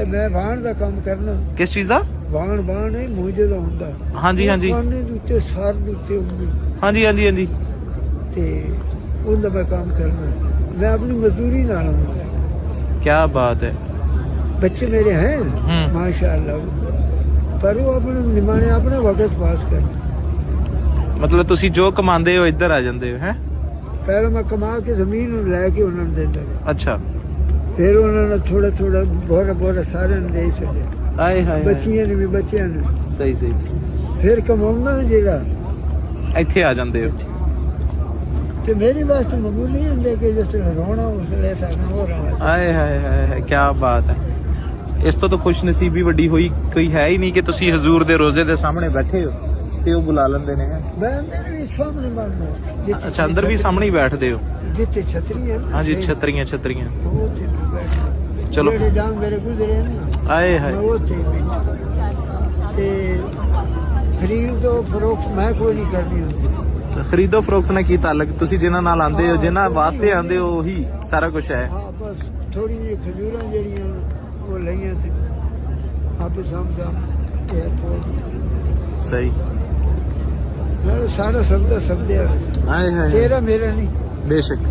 मैं वाहन का काम करना। किस चीज का? वाहन वाहन है मुझे तो होंदा। हाँ जी हाँ जी काने दे उत्ते सार दे उत्ते होंदी हाँ जी हाँ जी हाँ जी। ते उनका मैं काम करना। मैं अपनी मजदूरी ना लाऊंगा। क्या बात है। बच्चे मेरे हैं माशाअल्लाह, पर वो अपने निमाने अपने वक्त पास कर। मतलब तुसी जो कमांदे हो इधर आ जांदे हो हैं? पहले मैं कमा के जमीन लैके उन्होंने देता, अच्छा। फिर उन्होंने थोड़ा थोड़ा बोरा बोरा सारे दे छड़े। आए हाय बच्चियां ने भी बच्चियां ने सही सही। फिर कमाऊंगा जेड़ा ਇੱਥੇ ਆ ਜਾਂਦੇ ਹੋ। ਤੇ मेरे वास्ते मामूली ਹੁੰਦੇ कि जिस तरह रोना उसले सारा हो रहा ਆਏ ਹਾਏ ਹਾਏ ਹਾਏ ਕੀ ਬਾਤ ਹੈ। ਇਸ ਤੋਂ ਤਾਂ ਖੁਸ਼ ਨਸੀਬੀ ਵੱਡੀ ਹੋਈ ਕੋਈ ਹੈ ਹੀ ਨਹੀਂ ਕਿ ਤੁਸੀਂ ਹਜ਼ੂਰ ਦੇ ਰੋਜ਼ੇ ਦੇ ਸਾਹਮਣੇ ਬੈਠੇ ਹੋ ਤੇ ਉਹ ਬੁਲਾ ਲੈਂਦੇ ਨੇ। मैं अंदर भी सामने मारना। ਅੱਛਾ ਅੰਦਰ ਵੀ ਸਾਹਮਣੇ ਹੀ ਬੈਠਦੇ ਹੋ? जितने छतरी है ਹਾਂਜੀ ਛਤਰੀਆਂ ਛਤਰੀਆਂ। वो थे बैठा। चलो। जेड़े जान मेरे गुजरे ना ਆਏ मैं ਹਾਏ। वो थे बैठा। ते खरीद दो फरोख्त मैं कोई नहीं करनी होती। ਖਰੀਦੋ ਫਰੋਖਤ ਨਾਲ ਕੀ ਤਾਲਕ? ਤੁਸੀਂ ਜਿਨ੍ਹਾਂ ਨਾਲ ਆਂਦੇ ਹੋ ਜਿਨ੍ਹਾਂ ਵਾਸਤੇ ਆਂਦੇ ਹੋ ਉਹੀ ਸਾਰਾ ਕੁਝ ਹੈ। हाँ बस थोड़ी जी खजूर जड़ियाँ वो लिया थे आप समझा एयरपोर्ट ਸਹੀ। नाले सारा सबदा सबदे ਆਏ ਹਾਏ तेरा मेरा नहीं। ਬੇਸ਼ੱਕ।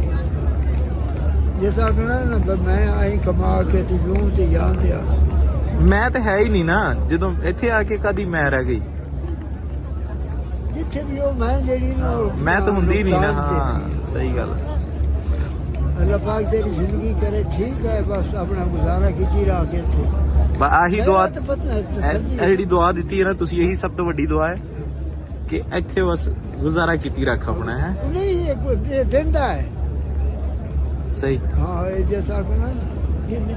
जैसा कहना ना मैं आई कमा के तू लूं ते याद आ। ਮੈਂ ਤਾਂ ਹੈ ਹੀ ਨਹੀਂ ਨਾ ਜਦੋਂ ਇੱਥੇ ਆ ਕੇ ਕਦੀ ਮੈਂ ਰਹਿ ਗਈ। जिथे भी हो मैं जेड़ी ना ਮੈਂ ਤਾਂ ਹੁੰਦੀ ਨਹੀਂ ਨਾ। नुकसान ਹਾਂ देती। ਸਹੀ ਗੱਲ। अल्लाह पाक तेरी जिंदगी करे ठीक है, बस अपना गुजारा कीती रह के थे। ਆਹੀ ਦੁਆ तो पता है ਇਹ ਜਿਹੜੀ ਦੁਆ ਦਿੱਤੀ ਹੈ ਨਾ ਤੁਸੀਂ ਇਹੀ ਸਭ ਤੋਂ ਵੱਡੀ ਦੁਆ ਹੈ ਕਿ ਇੱਥੇ ਬਸ ਗੁਜ਼ਾਰਾ ਕੀਤੀ ਰੱਖ ਆਪਣਾ ਹੈ। नहीं ये देंदा है। ਸਹੀ हाँ ये जैसा कहना इन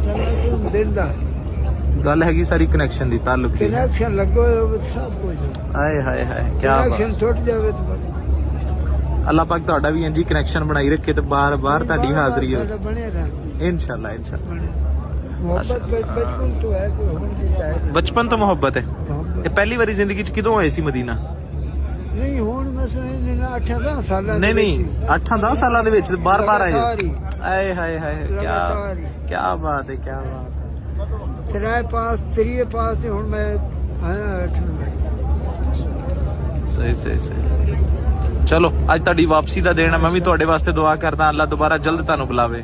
तला क्यों देंदा है। ਗੱਲ ਹੈਗੀ ਸਾਰੀ ਕਨੈਕਸ਼ਨ ਦੀ ਤਾਲੁਕ ਦੀ। कनेक्शन लगो सब कुछ। ਆਏ ਹਾਏ ਹਾਏ ਕੀ ਬਾਤ। कनेक्शन टूट जावे तो बस ਅੱਲਾਹ ਪਾਕ ਤੁਹਾਡਾ ਵੀ ਇੰਜੀ ਕਨੈਕਸ਼ਨ ਬਣਾਈ ਰੱਖੇ ਤੇ ਬਾਰ ਬਾਰ ਤੁਹਾਡੀ ਹਾਜ਼ਰੀ ਹੋ। बने रह ਇਨਸ਼ਾਅੱਲਾ ਇਨਸ਼ਾਅੱਲਾ। मोहब्बत बचपन तो है कोई होने देता है। ਬਚਪਨ ਤੋਂ ਮੁਹੱਬਤ ਹੈ। मोहब्बत ਇਹ ਪਹਿਲੀ ਵਾਰੀ ਜ਼ਿੰਦਗੀ 'ਚ ਕਿਦੋਂ ਆਏ ਸੀ ਮਦੀਨਾ? नहीं हुन मसले ना 8-10 साल ਨਹੀਂ ਨਹੀਂ 8-10 ਸਾਲਾਂ ਦੇ ਵਿੱਚ ਬਾਰ ਬਾਰ ਆਏ ਹੋ। लगातार ही। ਆਏ ਹਾਏ ਹਾਏ लगातार ही। ਕੀ ਬਾਤ ਹੈ ਕੀ ਬਾਤ ਹੈ। तेराए पास तेरिए पास ते हुन मैं आया 8 में। ਸਹੀ ਸਹੀ ਸਹੀ ਸਹੀ। ਚਲੋ ਅੱਜ ਤੁਹਾਡੀ ਵਾਪਸੀ ਦਾ ਦਿਨ ਹੈ। ਮੈਂ ਵੀ ਤੁਹਾਡੇ ਵਾਸਤੇ ਦੁਆ ਕਰਦਾ ਅੱਲਾਹ ਦੁਬਾਰਾ ਜਲਦ ਤੁਹਾਨੂੰ ਬੁਲਾਵੇ।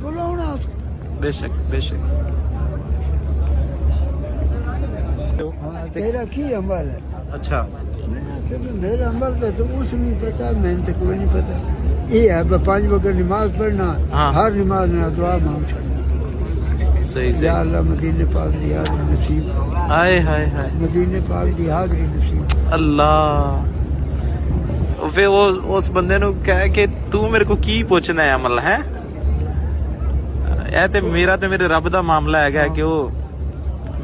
बुलाना ਬੇਸ਼ੱਕ ਬੇਸ਼ੱਕ। हाँ तेरा की अमल है। अच्छा मेरा अमल का तो उस नहीं पता, मैंने तो कोई नहीं पता। ये है 5 वक्त नमाज पढ़ना। हाँ। हर नमाज में दुआ मांग छड़ना। सही या सही। अल्लाह मदीने पाक दी हाज़री नसीब कर। हाय हाय हाय मदीने पाक दी हाज़री नसीब कर। ਅੱਲਾਹ। ਵੇ ਉਹ ਉਸ ਬੰਦੇ ਨੂੰ ਕਹਿ ਕੇ ਤੂੰ ਮੇਰੇ ਕੋ ਕੀ ਪੁੱਛਣਾ ਹੈ ਅਮਲ ਹੈ। ਇਹ ਤੇ ਮੇਰਾ ਤੇ ਮੇਰੇ ਰੱਬ ਦਾ ਮਾਮਲਾ ਹੈਗਾ ਕਿ ਉਹ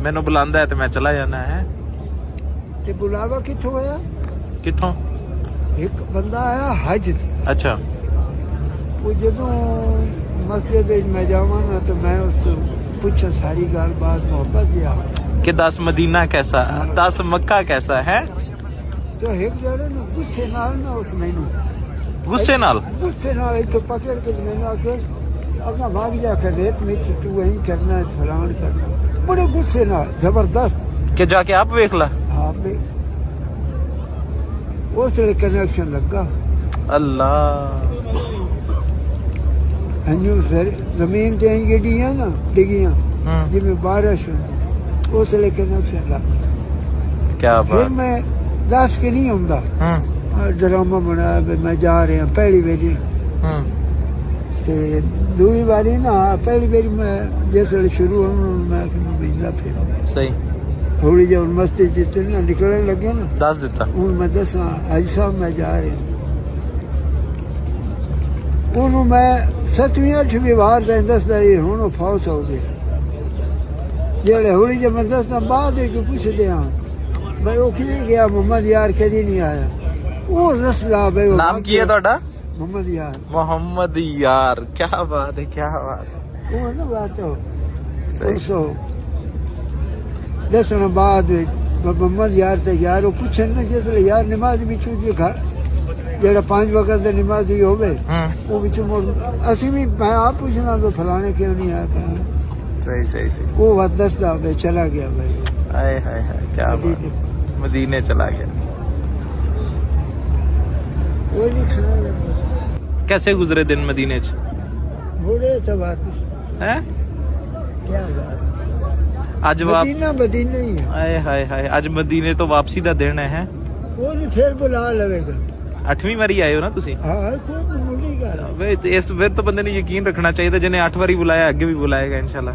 ਮੈਨੂੰ ਬੁਲਾਉਂਦਾ ਹੈ ਤੇ ਮੈਂ ਚਲਾ ਜਾਣਾ ਹੈ। ते बुलावा किथों आया? ਕਿੱਥੋਂ? एक बंदा आया हज ते। ਅੱਛਾ वो जदों मस्जिद में जावा ना तो मैं उसको पूछा सारी गल बात मोहब्बत या कि 10 मदीना कैसा 10 मक्का कैसा है। तो एक जड़े ना गुस्से नाल ना उस मैनू गुस्से नाल गुस्से नाल एक तो पकड़ के मैंने आके अपना भाग जा कर रेत में तू वही करना है फलान करना बड़े गुस्से नाल जबरदस्त कि जाके आप वेख ला। आप भी उस लिए कनेक्शन लगा। अल्लाह अन्यू सर जमीन ते गड्डियां ना डिगियां जिमें बारिश होती उस लिए कनेक्शन लगा। क्या फिर बात। मैं दस के नहीं आऊंगा ड्रामा बनाया भी मैं जा रहा पहली बारी ते दूई बारी ना पहली बारी मैं जिस शुरू मैं महीना फिर सही थोड़ी जब मस्ती जितने ना निकलने लगे ना दस दिता हूँ मैं दसा अज साहब मैं जा रहा ਉਹਨੂੰ ਮੈਂ 7ਵੀਂ 8ਵੀਂ ਵਾਰ ਦਾ ਦੱਸਦਾ ਰਹੀ ਹੁਣ ਉਹ ਫੌਤ ਹੋ ਗਏ ਜਿਹੜੇ ਹੌਲੀ ਜੇ ਮੈਂ ਦੱਸਦਾ ਬਾਅਦ ਵਿੱਚ ਪੁੱਛਦੇ ਹਾਂ ਮੈਂ ਉਹ ਕਿਹਨੇ ਗਿਆ ਮੁਹੰਮਦ ਯਾਰ ਕਦੀ ਨਹੀਂ ਆਇਆ ਉਹ ਦੱਸਦਾ ਬਈ ਨਾਮ ਕੀ ਹੈ ਤੁਹਾਡਾ? ਮੁਹੰਮਦ ਯਾਰ। मोहम्मद यार क्या बात है क्या बात है। ਉਹ ਨਾ ਬਾਤ ਹੋ सही ਸੋ ਦੱਸਣ ਬਾਅਦ ਵਿੱਚ ਮੁਹੰਮਦ ਯਾਰ ਤੇ ਯਾਰ ਉਹ ਪੁੱਛਣ ਨਾ ਜਿਸ ਵੇਲੇ ਯਾਰ ਨਮਾਜ਼ ਵਿੱਚ ਉਹਦੀ ਘਰ ਜਿਹੜਾ 5 ਵਕਤ ਦੀ ਨਮਾਜ਼ ਵੀ ਹੋਵੇ ਉਹ ਵਿੱਚ ਮੁੜ ਅਸੀਂ ਵੀ ਮੈਂ ਆਪ ਪੁੱਛਣਾ ਵੀ ਫਲਾਣੇ ਕਿਉਂ ਨਹੀਂ ਆਇਆ सही सही सही। वो बात दसदा मैं चला गया भाई हाय हाय हाय क्या बात, मदीने चला गया। वो नहीं खाया कैसे गुजरे दिन मदीने च? बूढ़े तो वापस हैं? क्या बात आज वाप मदीना मदीना ही है हाय हाय हाय, आज मदीने तो वापसी ਦਾ ਦਿਨ ਹੈ। वो नहीं फिर बुला लवेगा 8ਵੀਂ ਵਾਰੀ ਆਏ ਹੋ ਨਾ ਤੁਸੀਂ? हाँ कोई मुड़ी का ਵੇ ਇਸ ਫਿਰ ਤਾਂ ਬੰਦੇ ਨੂੰ ਯਕੀਨ ਰੱਖਣਾ ਚਾਹੀਦਾ, ਜਿਹਨੇ 8 ਵਾਰੀ ਬੁਲਾਇਆ ਅੱਗੇ ਵੀ ਬੁਲਾਏਗਾ ਇਨਸ਼ਾਅੱਲਾ।